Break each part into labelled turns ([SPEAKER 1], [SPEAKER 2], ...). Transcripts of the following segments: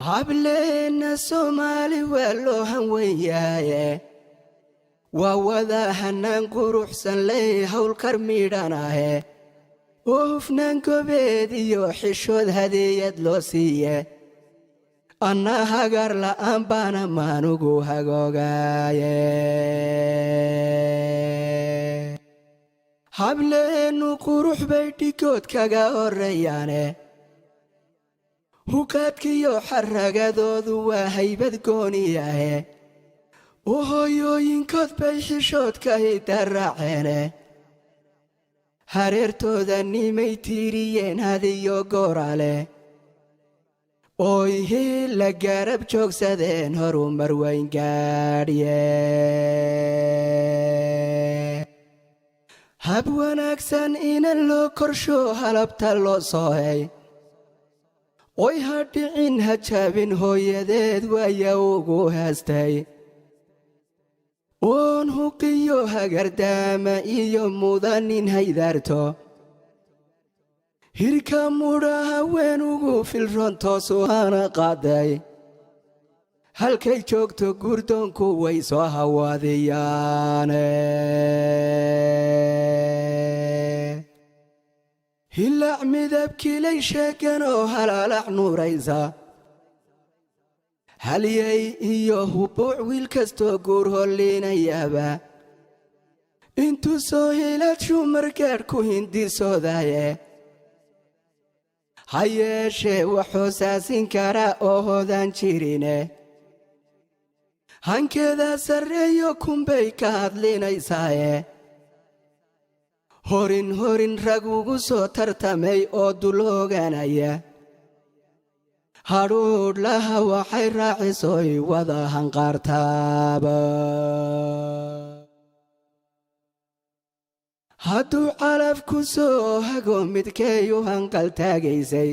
[SPEAKER 1] hableena Soomaali waa loo hanweeyaaye waa wada hanaan quruxsan leh hawl karmiidhanahe oo hufnaan gobeed iyo xishood hadeeyad loo siiye anna hagar la'aan baana maanugu hagoogaye hableenu qurux bay dhigood kaga horreeyaane hukaadkiyo xaragadoodu waa haybad gooniyahe oo hooyooyinkood bay xishoodka hidaraaceene hareertooda nimay tiiriyeen hadiyo goorale ooy hiila garab joogsadeen horumar weyn gaadhiye hab wanaagsan inan loo korsho halabta loo soohay oy hadhicin hajaabin hooyadeed waaya ugu haastay oon huqiyo hagardaama iyo mudanin haydaarto hirka mudha haween ugu filron toosu hana qaaday halkay joogto gurdoonku way soo hawaadiyaane hilaac midabkiilay sheegan oo halaalac nuuraysa halyay iyo hubuuc wiil kastoo guur holliinayaaba intuu soo hilaadshuu margaadh ku hindirsoodaye ha yeeshee waxuu saasin karaa oo hoodaan jirine hankeedaa sarreeyo kunbay ka hadlinaysaaye horin rag ugu soo tartamay oo dul hooganaya hadhuudh laha waxay raacisoy wada hanqaartaaba hadduu calaf ku soo hago midkay u hanqaltaagaysay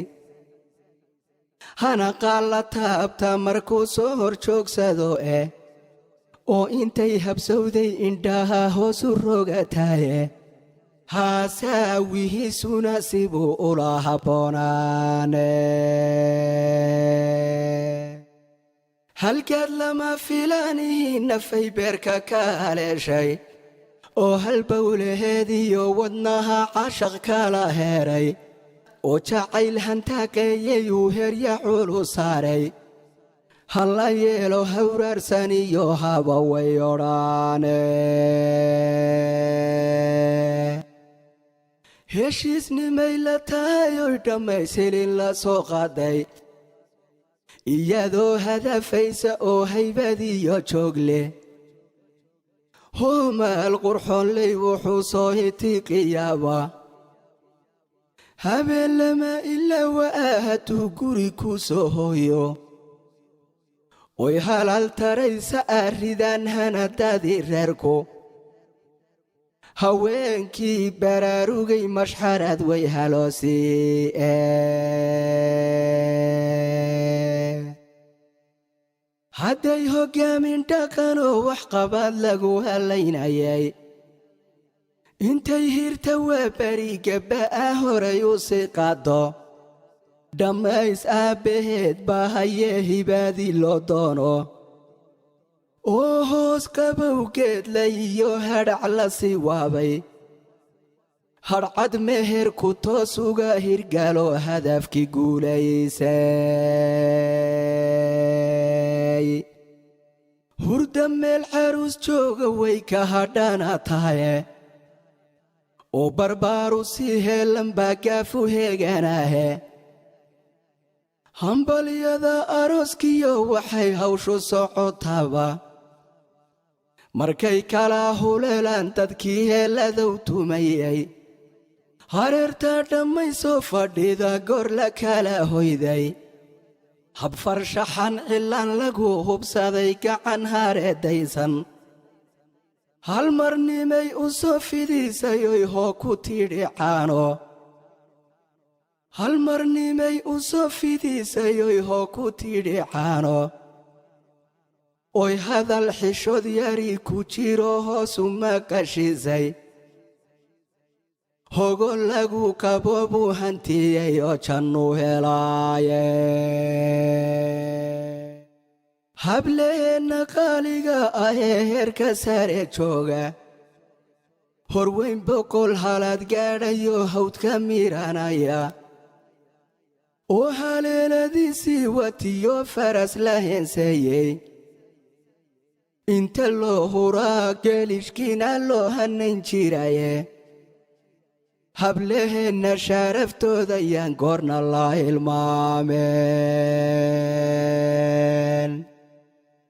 [SPEAKER 1] hana qaalla taabta markuu soo hor joogsado oo intay habsowday indhaha hoosu rogataaye haasaawihiisuna sibuu ula habboonaane halkaad lama filaanihiin nafay beerka ka haleeshay oo halbowlaheediyo wadnaha cashaq kala heeray oo jacayl hantaaqeeyayuu herya culu saaray halla yeelo hawraarsan iyo haba way odhaane heshiisnimay la tahay oy dhammaysilin la soo qaaday iyadoo hadafaysa oo haybadiyo joog leh hoomaal qurxoonley wuxuu soo hitiiqiyaaba habeen lama ilaa wa'aa hadduu guri ku soo hooyo way halaal taraysa arridaan hanadaadii reerku haweenkii baraarugay mashxarad way haloosii'e hadday hoggaamin dhaqanoo wax qabaad lagu hallaynayay intay hirta waa beri gabba'a horay u sii qaaddo dhammays aabbaheed baa hayee hibaadii loo doono oo hoos qabowgeedla iyo hadhac la sii waabay hadhcad meherku toos uga hirgalo hadafkii guulaysay hurda meel caruus jooga way ka hadhana tahaye oo barbaaru sii heelan baa gaafu heeganahe hambalyada arooskiyo waxay hawshu socotaaba markay kala huleelaan dadkii heeladow tumayay hareerta dhammay soo fadhida goor la kala hoyday hab farshaxan cilaan lagu hubsaday gacan hareedaysan hal marnimay u soo fidiisayoy hoo ku tidhi caano hal marnimay u soo fidiisayoy hoo ku tidhi caano oy hadal xishood yari ku jiro hoosu maqashiisay hogol lagu kabo buu hantiyey oo jannu helaaye hableenna qaaliga ahee heerka sare jooga horweyn boqol halaad gaadhayo hawdka miranaya oo haleeladiisii watiyo faras la heenseeyey inta loo huraa geelishkiina loo hanayn jiraye hableheenna sharaftooda yaan goorna la hilmaameen